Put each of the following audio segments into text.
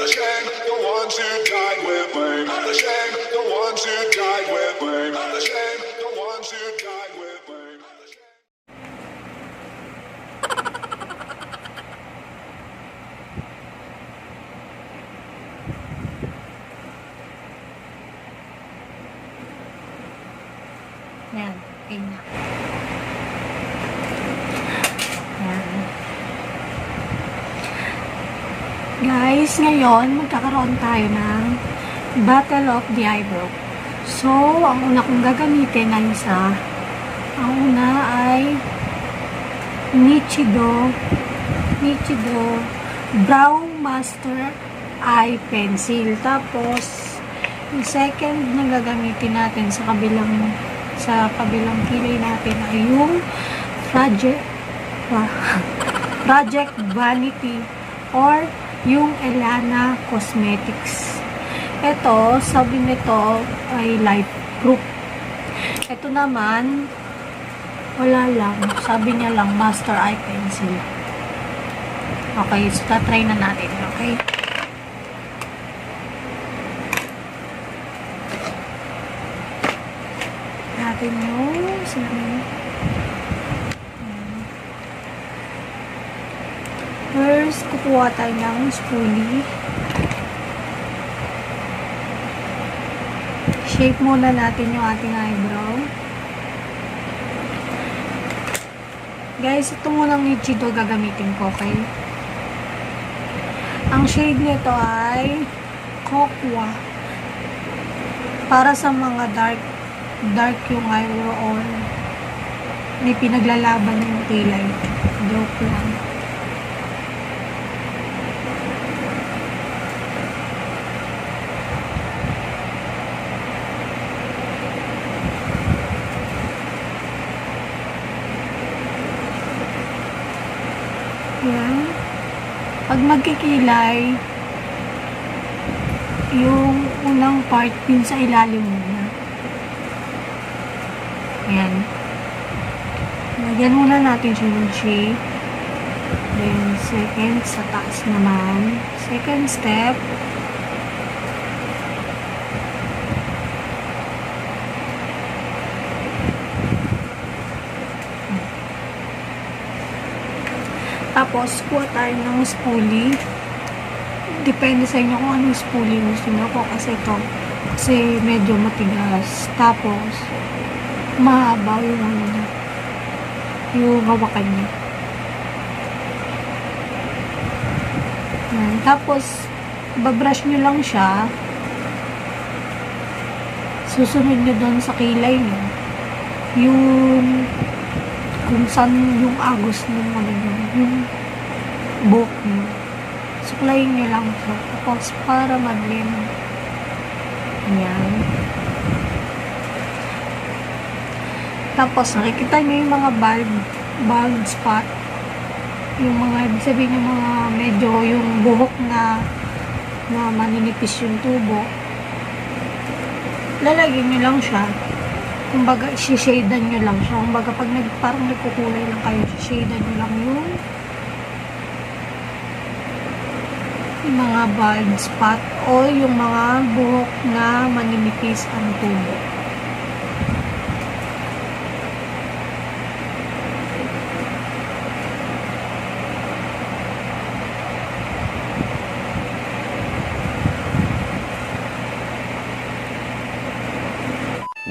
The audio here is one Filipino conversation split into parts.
shame the ones who died with blame. Shame the ones who died with blame. Shame the ones who died with blame. Yan, okay na. Yan. Guys, ngayon magkakaroon tayo ng Battle of the Eyebrow. So, ang una kong gagamitin ay ang una ay Nichido Brow Master Eye Pencil. Tapos, yung second na gagamitin natin sa kabilang kilay natin ay yung Project Vanity or yung Ellana Cosmetics. Ito, sabi nito ay light proof. Ito naman, wala lang. Sabi niya lang, Master Eye Pencil. Okay, so try na natin. Okay? Natin yung first, kukuha tayo ng spoolie. Shape muna natin yung ating eyebrow. Guys, ito munang Nichido gagamitin ko, okay? Ang shade nito ay Cocoa. Para sa mga dark yung eyebrow or may pinaglalaban yung kilay. Joke lang. Yan. Pag magkikilay, yung unang part din sa ilalim muna. Ayan. Lagyan muna natin siya ng shape. Then, second, sa taas naman. Second step. Tapos, kuha tayo ng spoolie. Depende sa inyo kung anong spoolie gusto nyo ko. Kasi medyo matigas. Tapos, mahaba yung hawakan niya. Yan. Tapos, babrush nyo lang siya. Susunod nyo doon sa kilay nyo. Kung saan yung agos ng yung buhok nyo. Suklayin nyo lang ito. Tapos, para mag-blend. Ayan. Tapos, nakikita nyo yung mga bald spot. Yung mga, ibig sabihin yung mga medyo yung buhok na maninipis yung tubo. Lalagyan nyo lang siya. Kumbaga, shadean nyo lang siya. Kumbaga, pag parang nagkukulay lang kayo, shadean nyo lang yung mga bald spot o yung mga buhok na maninipis ang tubo.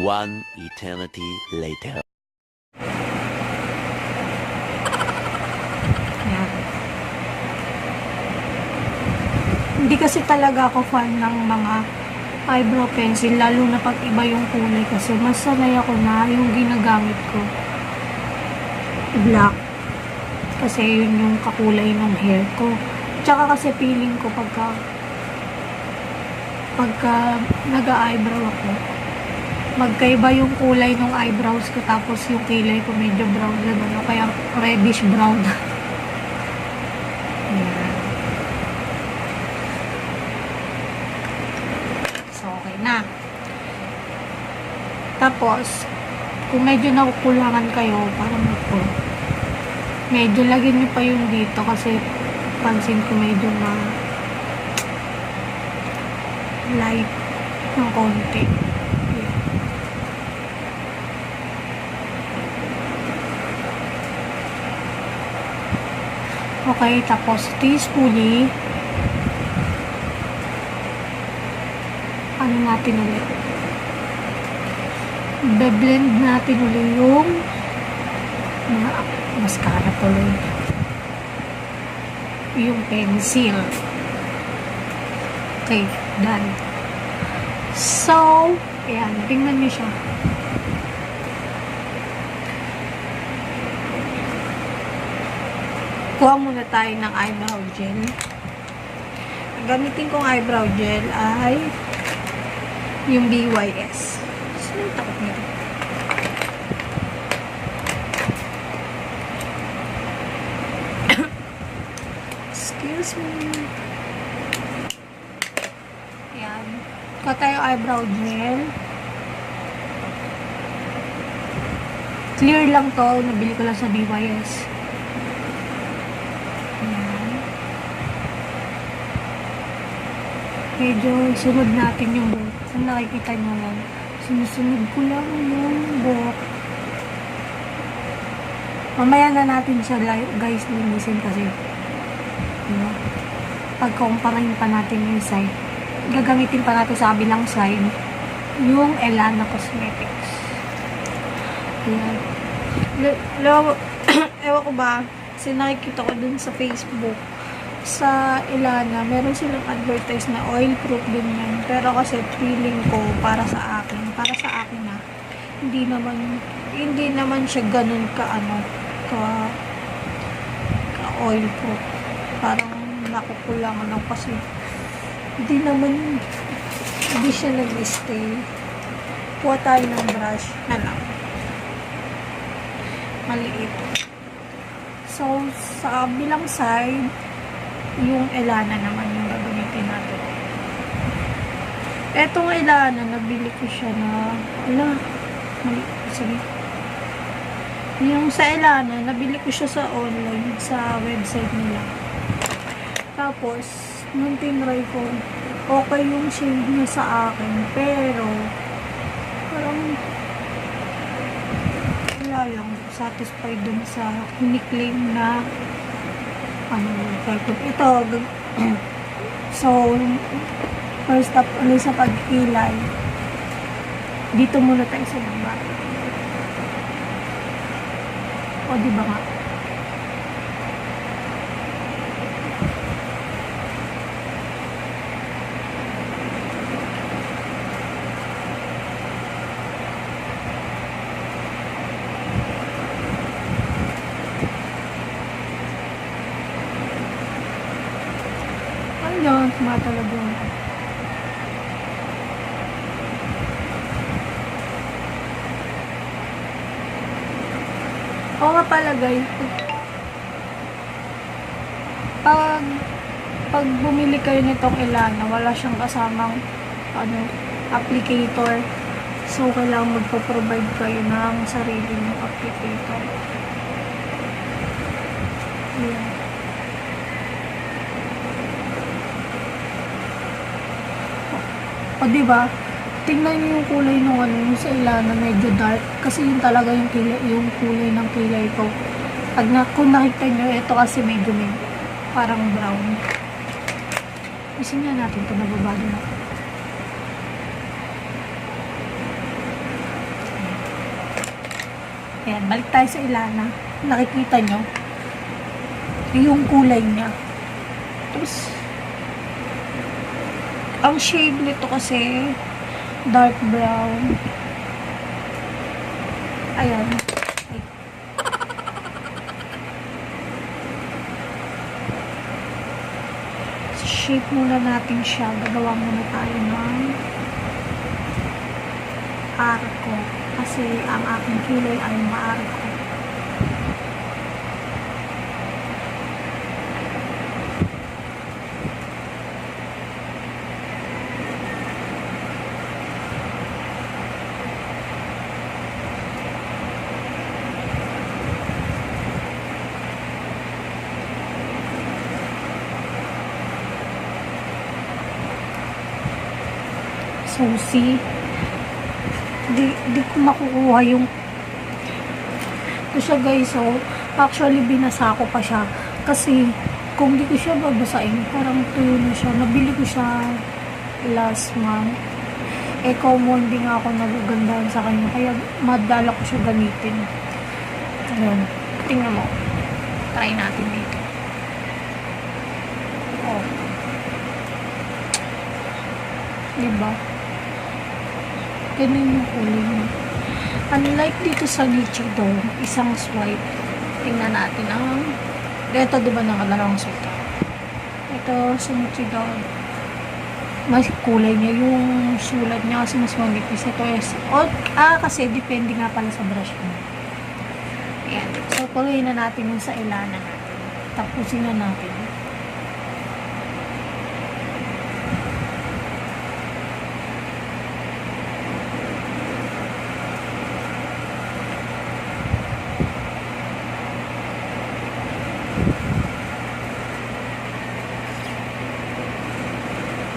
One eternity later. Yan. Hindi kasi talaga ako fan ng mga eyebrow pencil, lalo na pag iba yung kulay kasi mas sanay ako na yung ginagamit ko black kasi yun yung kakulay ng hair ko. Tsaka kasi feeling ko pagka nag-eyebrow ako, magkaiba yung kulay ng eyebrows ko tapos yung kilay ko medyo brown na o kaya reddish brown. Ayan. So, okay na. Tapos, kung medyo nakukulangan kayo, parang ito, medyo lagyan nyo pa yung dito kasi pansin ko medyo light ng konti. Ayan. Okay, tapos ito yung spoolie. Ano natin ulit? Be-blend natin ulit yung mascara tuloy. Yung pencil. Okay, done. So, ayan, tingnan niyo siya. Kuha muna tayo ng eyebrow gel. Ang gamitin kong eyebrow gel ay yung BYS. Sino yung takot nito? Excuse me. Ayan. Kuha tayo eyebrow gel. Clear lang to. Nabili ko lang sa BYS. Ayan. Medyo sunod natin yung buhok. Kung nakikita nyo lang. Sinusunod ko lang yung buhok. Mamaya na natin siya guys linisin kasi pagkumparahin pa natin yung side. Gagamitin pa natin sa kabilang side yung Ellana Cosmetics. Ayan. Ewan ko ba, kasi nakikita ko dun sa Facebook sa Ellana, meron silang advertise na oil proof din yan. Pero kasi feeling ko para sa akin na hindi naman siya ganun ka oil proof. Parang nakukulangan lang kasi hindi siya nag-stay. Kuha tayo ng brush na lang. Maliit. So, sa bilang side, yung Ellana naman yung gagamitin natin. Etong Ellana, nabili ko siya na, yung sa Ellana, nabili ko siya sa online, sa website nila. Tapos, nung tinry ko, okay yung shade niya sa akin, pero, parang, wala lang, satisfied dun sa kiniklaim na, ito, so, first up, ulit sa pagkilay, dito muna tayo sa baba. O, diba nga? Ayun, tumatalaga. Oo nga pala guys, pag bumili kayo nitong Ellana, wala siyang kasamang applicator. So, kailangan magpo-provide kayo ng sarili ng applicator. Ayan. O, diba? Tingnan niyo yung kulay nung yung sa Ellana, medyo dark. Kasi yun talaga yung kulay ng kilay ko. Kung nakita nyo, ito kasi medyo parang brown. Isin nga natin ito, nababado na. Ayan, balik tayo sa Ellana. Nakikita nyo yung kulay niya. Tapos, ang shade nito kasi dark brown. Ayan. Ay. Shape muna natin siya. Gagawa muna tayo ng arko. Kasi ang aking kilay ay maarko. susi. Di ko makukuha yung ito siya guys. So actually binasa ko pa siya kasi kung di ko siya babasain parang tuyo na siya. Nabili ko siya last month. Common din nga ako nagugandahan sa kanya kaya madala ko siya gamitin. Ayan, tingnan mo, try natin dito. Diba? Ganun yung kulay niya. Unlike dito sa Nichido, isang swipe. Tingnan natin ang ito diba nakadalawang swipe. Ito sa Nichido, mas kulay niya yung sulat niya kasi mas manipis. Ito is, kasi depende nga pala sa brush mo. Ayan. So, tuloy na natin yung sa Ellana natin. Tapusin na natin.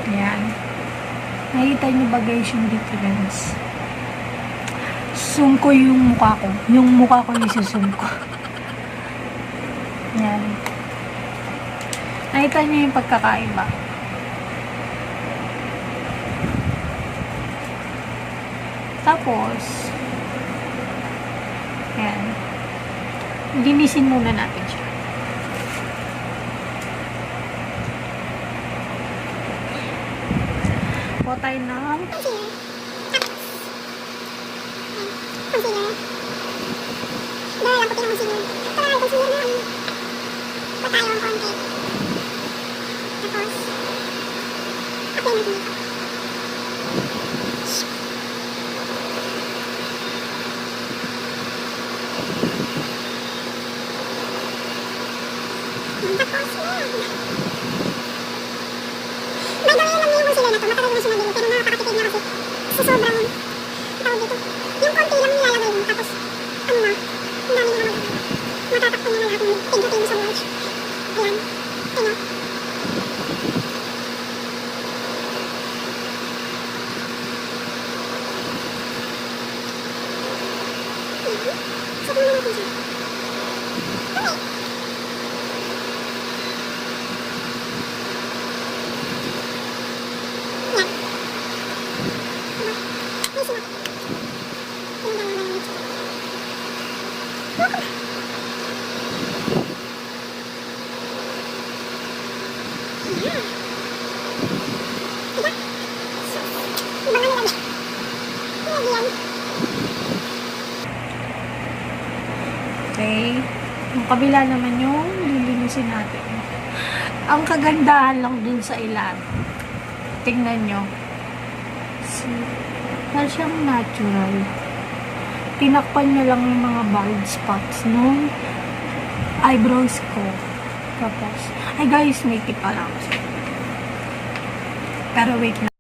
Ayan. Nakita niyo ba guys yung difference? Zoom ko yung mukha ko. Yung mukha ko yung zoom ko. Ayan. Nakita niyo yung pagkakaiba. Tapos, ayan. Linisin muna natin siya. Po tayo ng concealer. Dahil lang puti ng concealer. Tara, concealer na ano. Pa tayo ang konti. Tapos, apply natin dito. Tapos, yan. By the way, alam niyo yung concealer na to. Matagal na siya nabili. Pero nakakatipid na kasi. Sa sobrang tawag dito. Yung konti lang nilalagay mo. Tapos, ano na. Ang dami na naman. Matatakpan niya na lahat ng tignatin mo sa brush. Ayan. Tingnan. So, tingnan natin siya. Okay. Yan. Diba? May sinap. Yung dalawa na yun. Loko ba? Ayan. Diba? So, iba nga nilagay. Nilagyan. okay. Yung kabila naman yung lilinisin natin. Ang kagandahan lang dun sa ilan. Tingnan nyo. Parang siyang natural. Tinakpan niya lang yung mga bald spots nung eyebrows ko. Tapos, ay guys, may tip pa lang. Pero wait lang.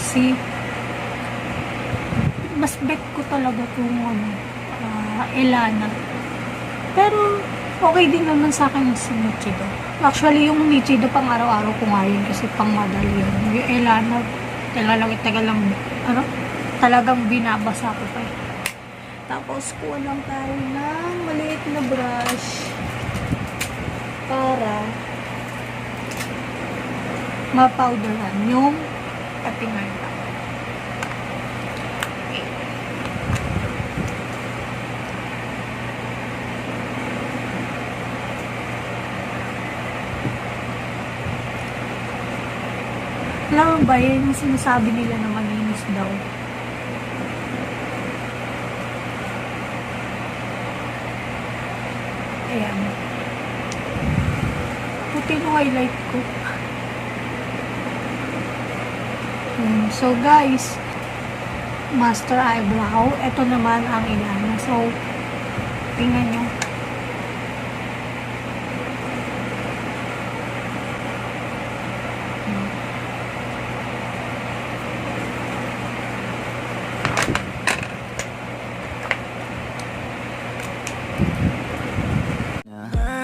See? Mas bet ko talaga itong Ellana. Pero, okay din naman sa akin si Nichido. Actually, yung Nichido pang araw-araw ko nga yun kasi pang madali yan. Yung Ellana, talagang binabasa ko pa. Tapos, kuha lang tayo ng maliit na brush para ma-powderan yung katingan lang. Okay. Alam mo ba yun yung sinasabi nila na malinis daw? Ayan. Puti yung highlight ko. So guys, Master Eyebrow. Ito naman ang Ellana. So, tingnan nyo.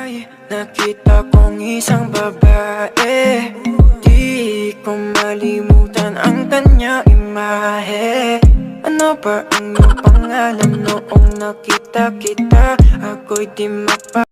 Ay, nakita kong isang babae, di ko malimutan ang kanya imahe. Ano ba ang iyong pangalan noong nakita kita? Ako'y di mapa